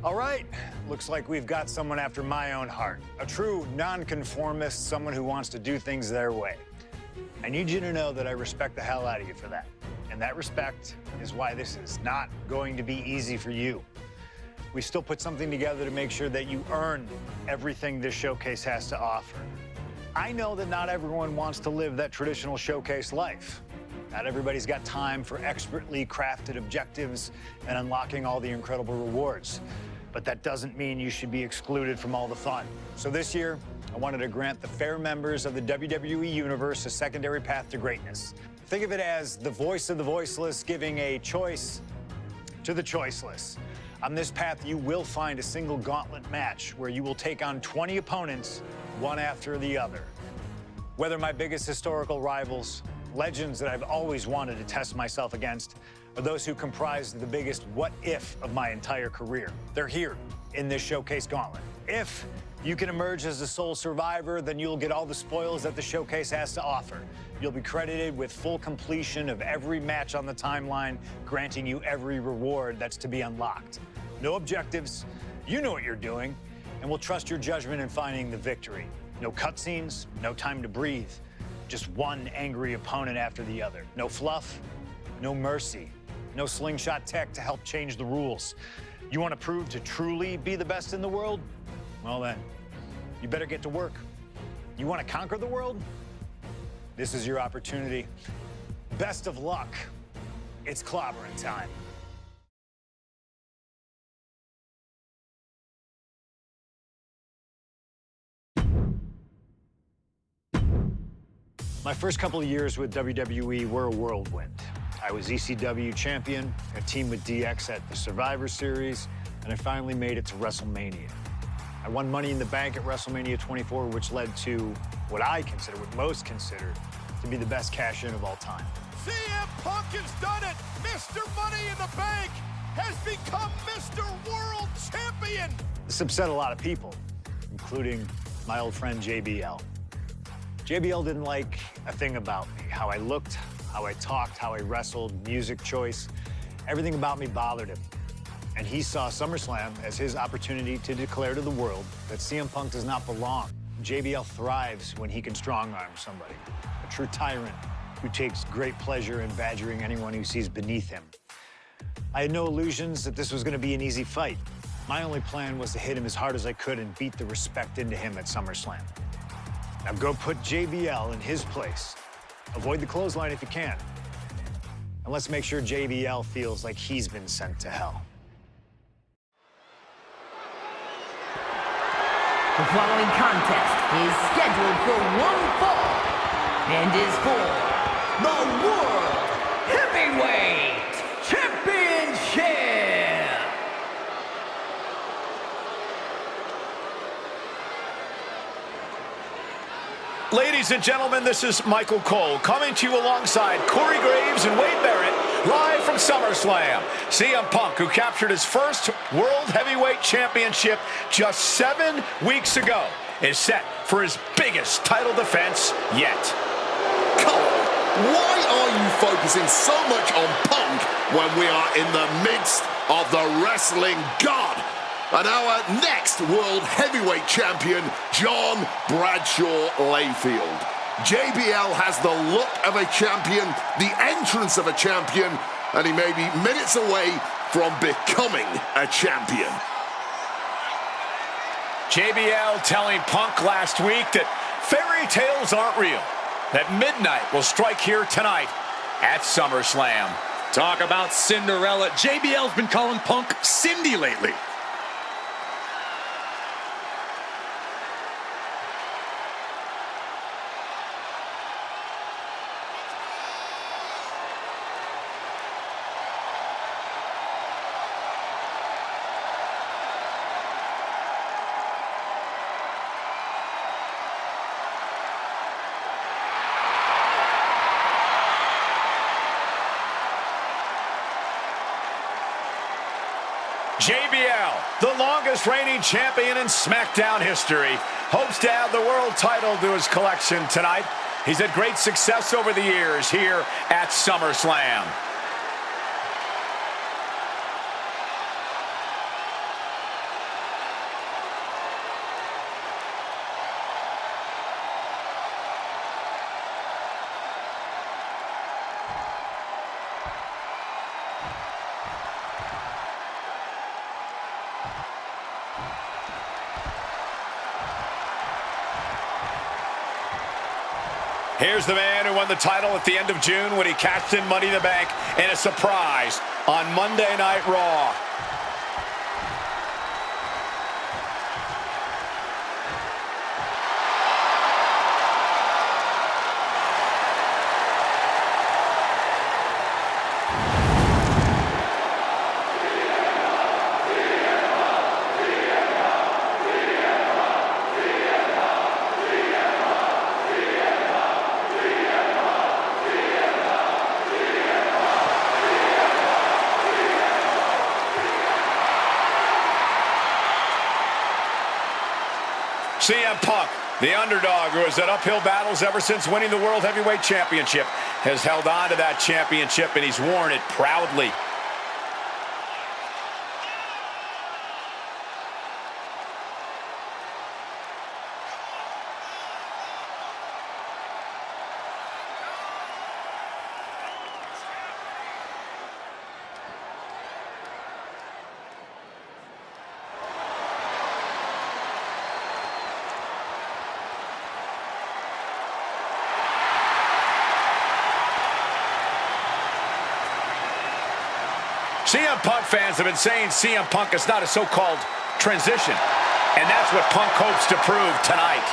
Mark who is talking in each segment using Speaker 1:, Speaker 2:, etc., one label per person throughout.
Speaker 1: All right, looks like we've got someone after my own heart. A true nonconformist, someone who wants to do things their way. I need you to know that I respect the hell out of you for that. And that respect is why this is not going to be easy for you. We still put something together to make sure that you earn everything this showcase has to offer. I know that not everyone wants to live that traditional showcase life. Not everybody's got time for expertly crafted objectives and unlocking all the incredible rewards. But that doesn't mean you should be excluded from all the fun. So this year, I wanted to grant the fair members of the WWE Universe a secondary path to greatness. Think of it as the voice of the voiceless giving a choice to the choiceless. On this path, you will find a single gauntlet match where you will take on 20 opponents, one after the other. Whether my biggest historical rivals, legends that I've always wanted to test myself against, or those who comprise the biggest what-if of my entire career. They're here in this showcase gauntlet. If you can emerge as the sole survivor, then you'll get all the spoils that the showcase has to offer. You'll be credited with full completion of every match on the timeline, granting you every reward that's to be unlocked. No objectives, you know what you're doing, and we'll trust your judgment in finding the victory. No cutscenes, no time to breathe, just one angry opponent after the other. No fluff, no mercy, no slingshot tech to help change the rules. You want to prove to truly be the best in the world? Well then, you better get to work. You want to conquer the world? This is your opportunity. Best of luck. It's clobbering time. My first couple of years with WWE were a whirlwind. I was ECW champion, a team with DX at the Survivor Series, and I finally made it to WrestleMania. I won Money in the Bank at WrestleMania 24, which led to what most consider to be the best cash-in of all time.
Speaker 2: CM Punk has done it! Mr. Money in the Bank has become Mr. World Champion!
Speaker 1: This upset a lot of people, including my old friend JBL. JBL didn't like a thing about me. How I looked, how I talked, how I wrestled, music choice. Everything about me bothered him. And he saw SummerSlam as his opportunity to declare to the world that CM Punk does not belong. JBL thrives when he can strong-arm somebody. A true tyrant who takes great pleasure in badgering anyone who sees beneath him. I had no illusions that this was going to be an easy fight. My only plan was to hit him as hard as I could and beat the respect into him at SummerSlam. Now go put JBL in his place. Avoid the clothesline if you can. And let's make sure JBL feels like he's been sent to hell.
Speaker 3: The following contest is scheduled for one fall and is for the World Heavyweight Championship.
Speaker 2: Ladies and gentlemen, this is Michael Cole coming to you alongside Corey Graves and Wade Barrett, live from SummerSlam. CM Punk, who captured his first World Heavyweight Championship just 7 weeks ago, is set for his biggest title defense yet.
Speaker 4: Cole, why are you focusing so much on Punk when we are in the midst of the wrestling god? And our next World Heavyweight Champion, John Bradshaw Layfield. JBL has the look of a champion, the entrance of a champion, and he may be minutes away from becoming a champion.
Speaker 2: JBL telling Punk last week that fairy tales aren't real, that midnight will strike here tonight at SummerSlam.
Speaker 5: Talk about Cinderella. JBL's been calling Punk Cindy lately.
Speaker 2: JBL, the longest reigning champion in SmackDown history, hopes to add the world title to his collection tonight. He's had great success over the years here at SummerSlam. Here's the man who won the title at the end of June when he cashed in Money in the Bank in a surprise on Monday Night Raw. CM Punk, the underdog who has had uphill battles ever since winning the World Heavyweight Championship, has held on to that championship and he's worn it proudly. CM Punk fans have been saying CM Punk is not a so-called transition, and that's what Punk hopes to prove tonight.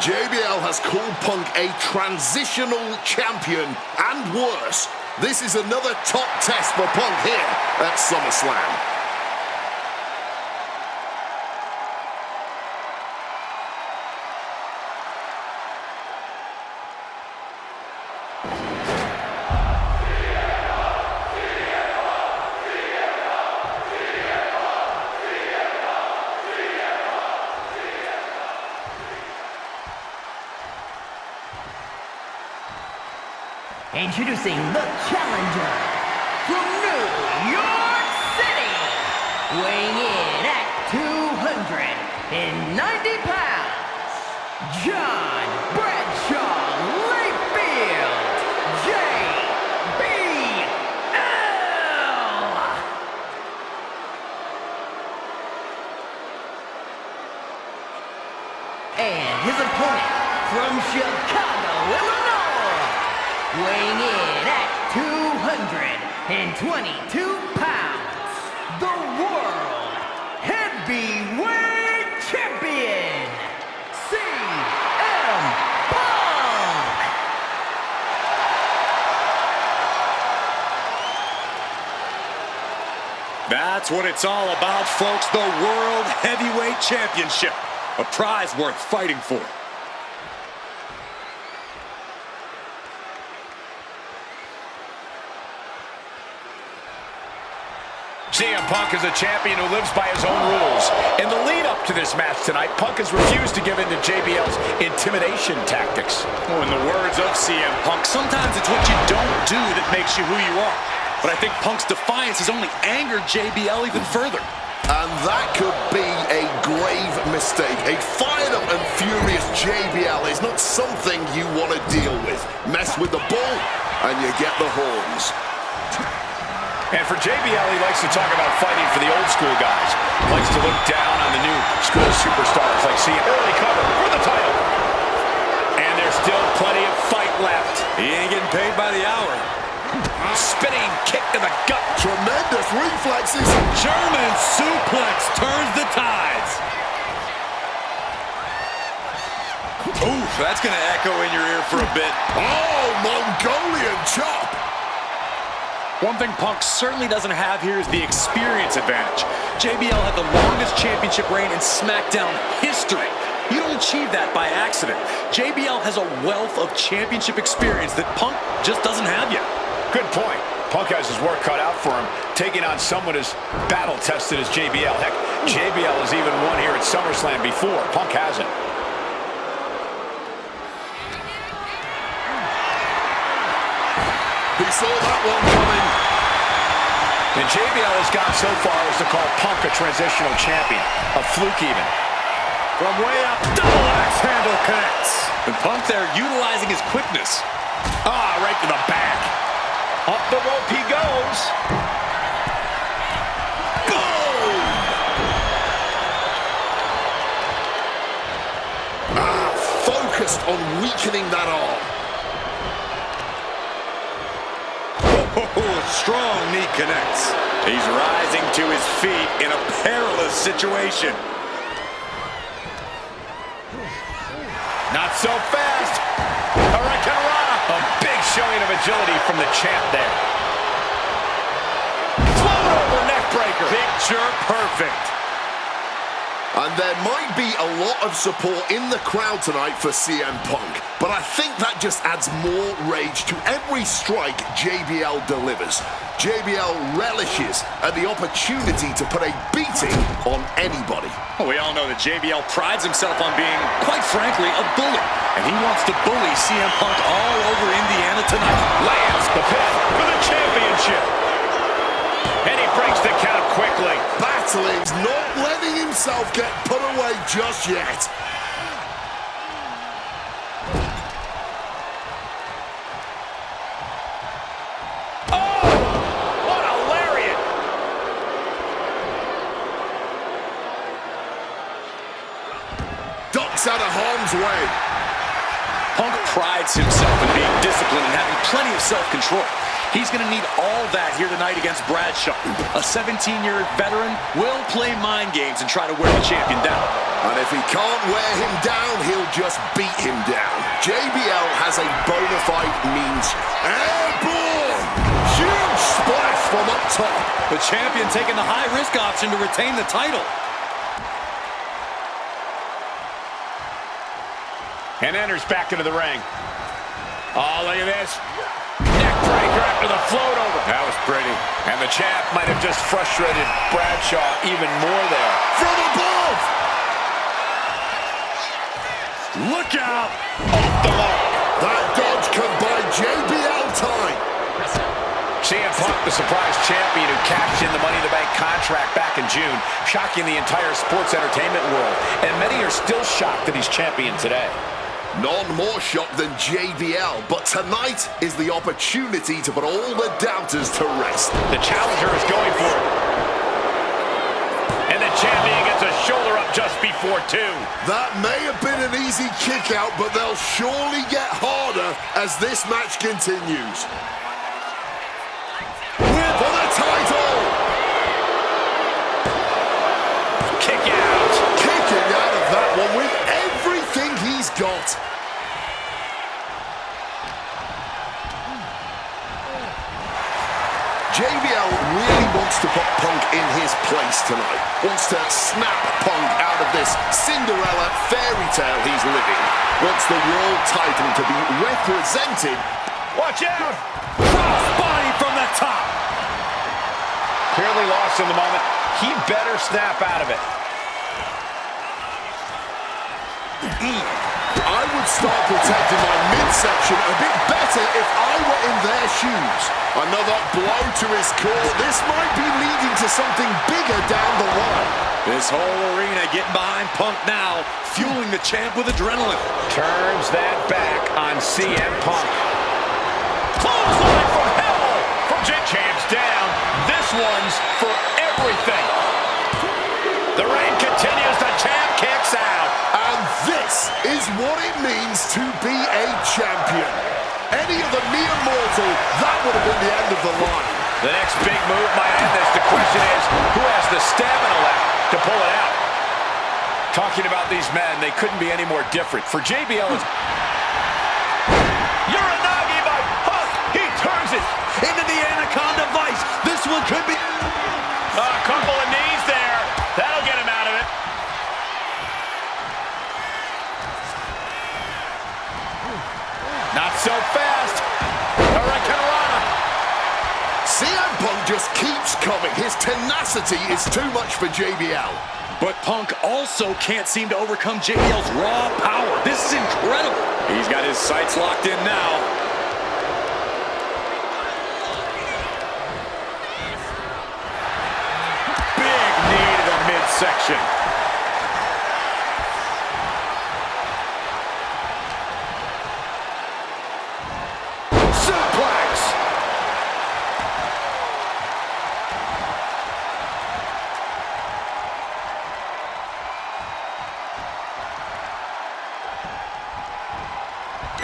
Speaker 4: JBL has called Punk a transitional champion, and worse. This is another top test for Punk here at SummerSlam.
Speaker 3: Introducing the challenger from New York City, weighing in at 290 pounds, John Bradshaw Layfield, JBL. And his opponent from Chicago, Illinois, weighing in at 222 pounds, the World Heavyweight Champion, CM Punk!
Speaker 5: That's what it's all about, folks. The World Heavyweight Championship. A prize worth fighting for.
Speaker 2: CM Punk is a champion who lives by his own rules. In the lead-up to this match tonight, Punk has refused to give in to JBL's intimidation tactics.
Speaker 5: Oh, in the words of CM Punk, sometimes it's what you don't do that makes you who you are. But I think Punk's defiance has only angered JBL even further.
Speaker 4: And that could be a grave mistake. A fired-up and furious JBL is not something you want to deal with. Mess with the bull, and you get the horns.
Speaker 2: And for JBL, he likes to talk about fighting for the old school guys. Likes to look down on the new school superstars like CM. Early cover for the title. And there's still plenty of fight left.
Speaker 5: He ain't getting paid by the hour.
Speaker 2: Spinning kick to the gut.
Speaker 4: Tremendous reflexes.
Speaker 5: German suplex turns the tides. Ooh, that's going to echo in your ear for a bit.
Speaker 4: Oh, Mongolian chop.
Speaker 5: One thing Punk certainly doesn't have here is the experience advantage. JBL had the longest championship reign in SmackDown history. You don't achieve that by accident. JBL has a wealth of championship experience that Punk just doesn't have yet.
Speaker 2: Good point. Punk has his work cut out for him, taking on someone as battle-tested as JBL. Heck, JBL has even won here at SummerSlam before. Punk hasn't.
Speaker 4: He saw that one coming.
Speaker 2: And JBL has gone so far as to call Punk a transitional champion. A fluke even.
Speaker 5: From way up, double axe handle connects. And Punk there utilizing his quickness.
Speaker 2: Ah, right to the back. Up the rope he goes.
Speaker 4: Boom! focused on weakening that arm.
Speaker 5: Oh, strong knee connects. He's rising to his feet in a perilous situation.
Speaker 2: Not so fast. Hurricanrana. A big showing of agility from the champ there. Float over neck breaker. Picture perfect.
Speaker 4: And there might be a lot of support in the crowd tonight for CM Punk, but I think that just adds more rage to every strike JBL delivers. JBL relishes at the opportunity to put a beating on anybody.
Speaker 5: Well, we all know that JBL prides himself on being, quite frankly, a bully. And he wants to bully CM Punk all over Indiana tonight.
Speaker 2: Lands the pin for the championship. And he breaks the count quickly.
Speaker 4: Battling's not letting himself get put away just yet.
Speaker 2: Oh! What a lariat!
Speaker 4: Ducks out of harm's way.
Speaker 5: Punk prides himself in being disciplined and having plenty of self-control. He's going to need all that here tonight against Bradshaw. A 17-year veteran will play mind games and try to wear the champion down.
Speaker 4: And if he can't wear him down, he'll just beat him down. JBL has a bona fide means. Airborne! Huge splash from up top.
Speaker 5: The champion taking the high-risk option to retain the title.
Speaker 2: And enters back into the ring. Oh, look at this. Neck breaker after the float over. That was pretty. And the champ might have just frustrated Bradshaw even more there.
Speaker 4: From above!
Speaker 5: Look out!
Speaker 2: Off the mark.
Speaker 4: That dodge can buy JBL time.
Speaker 2: CM Punk, the surprise champion who cashed in the Money in the Bank contract back in June, shocking the entire sports entertainment world. And many are still shocked that he's champion today.
Speaker 4: None more shocked than JBL, but tonight is the opportunity to put all the doubters to rest.
Speaker 2: The challenger is going for it. And the champion gets a shoulder up just before 2.
Speaker 4: That may have been an easy kick out, but they'll surely get harder as this match continues. For the title!
Speaker 2: Kick out.
Speaker 4: Kicking out of that one with everything he's got. JBL really wants to put Punk in his place tonight. Wants to snap Punk out of this Cinderella fairy tale he's living. Wants the world title to be represented.
Speaker 2: Watch out!
Speaker 5: Crossbody from the top!
Speaker 2: Clearly lost in the moment. He better snap out of it.
Speaker 4: I would start protecting my midsection a bit better if I were in their shoes. Another blow to his core. This might be leading to something bigger down the line.
Speaker 5: This whole arena getting behind Punk now, fueling the champ with adrenaline.
Speaker 2: Turns that back on CM Punk. Clothesline from hell from Champ's down. This one's for everything. The reign continues. The champ kicks out.
Speaker 4: And this is what it means to be a champion. Any other mere mortal, that would have been the end of the line.
Speaker 2: The next big move might end this. The question is, who has the stamina left to pull it out? Talking about these men, they couldn't be any more different. For JBL, it's Uranagi by Punk. He turns it
Speaker 5: Into the Anaconda Vice. This one could be...
Speaker 2: a couple of knees there. That'll get him out of it. Not so fast. Hurricanrana.
Speaker 4: CM Punk just keeps coming. His tenacity is too much for JBL.
Speaker 5: But Punk also can't seem to overcome JBL's raw power. This is incredible. He's got his sights locked in now.
Speaker 2: Big knee to the midsection. Suplex.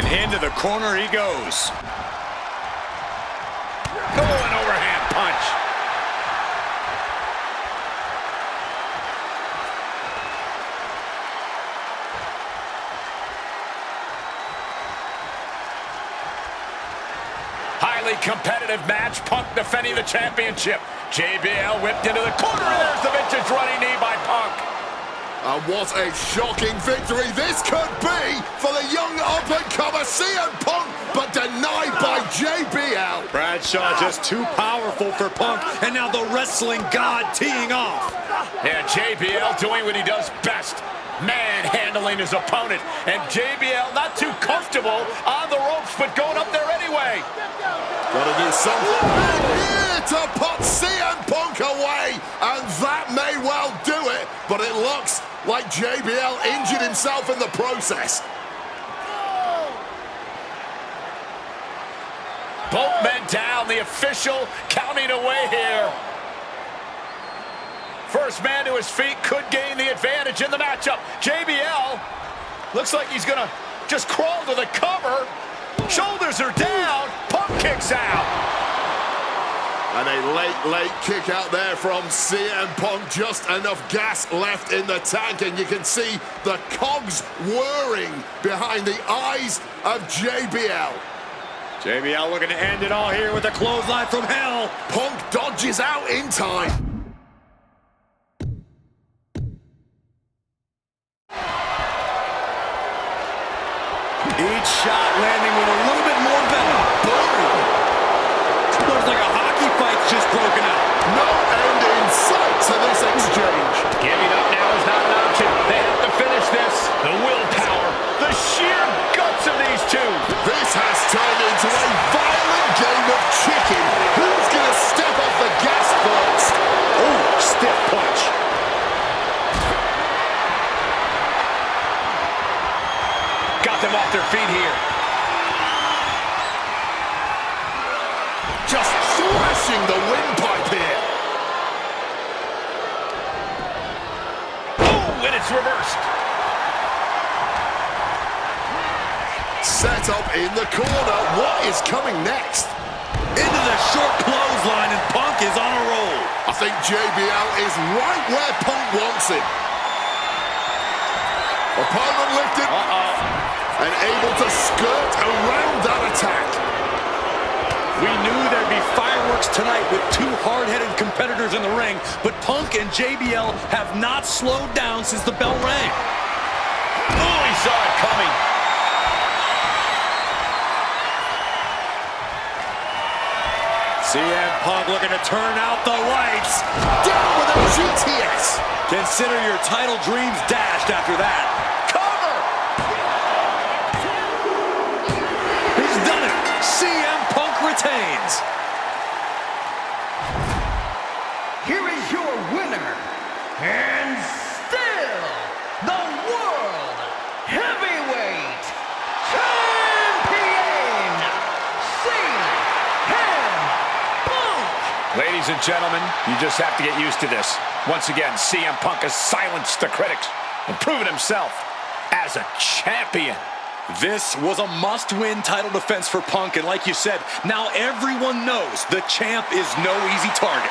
Speaker 5: And into the corner he goes. Oh, an overhand punch. Highly competitive match. Punk defending the championship. JBL whipped into the corner. There's the vintage running knee by Punk.
Speaker 4: And what a shocking victory this could be for the young up-and-comer CM Punk, but denied by JBL.
Speaker 5: Bradshaw just too powerful for Punk, and now the wrestling god teeing off.
Speaker 2: Yeah, JBL doing what he does best. Manhandling his opponent. And JBL not too comfortable on the ropes, but going up there anyway.
Speaker 4: Gotta do something here to put CM Punk away, and that may well do it, but it looks like JBL injured himself in the process.
Speaker 2: Both men down, the official counting away here. First man to his feet could gain the advantage in the matchup. JBL looks like he's gonna just crawl to the cover. Shoulders are down. Punk kicks out.
Speaker 4: And a late kick out there from CM Punk. Just enough gas left in the tank, and you can see the cogs whirring behind the eyes of JBL.
Speaker 5: JBL looking to end it all here with a clothesline from hell.
Speaker 4: Punk dodges out in time.
Speaker 5: Each shot landing with a little bit more venom. Boom! Looks like a hockey fight's just broken out.
Speaker 4: No end in sight to this exchange.
Speaker 2: Giving up now is not an option. They have to finish this. The willpower, the sheer guts of these two.
Speaker 4: This has turned into a violent game of chicken. Who's going to step off the gas first?
Speaker 5: Oh, stiff punch.
Speaker 2: Got them off their feet here.
Speaker 4: Just thrashing the windpipe here.
Speaker 2: Oh, and it's reversed.
Speaker 4: Set up in the corner. What is coming next?
Speaker 5: Into the short clothesline, and Punk is on a roll.
Speaker 4: I think JBL is right where Punk wants him. Opponent lifted. And able to skirt around that attack.
Speaker 5: We knew there'd be fireworks tonight with two hard-headed competitors in the ring, but Punk and JBL have not slowed down since the bell rang.
Speaker 2: Oh, he saw it coming.
Speaker 5: CM Punk looking to turn out the lights.
Speaker 4: Down with a GTS.
Speaker 5: Consider your title dreams dashed after that.
Speaker 2: Cover!
Speaker 5: He's done it. CM Punk retains.
Speaker 3: Here is your winner, and still the World Heavyweight Champion, CM Punk.
Speaker 2: Ladies and gentlemen, you just have to get used to this. Once again, CM Punk has silenced the critics and proven himself as a champion.
Speaker 5: This was a must-win title defense for Punk, and like you said, now everyone knows the champ is no easy target.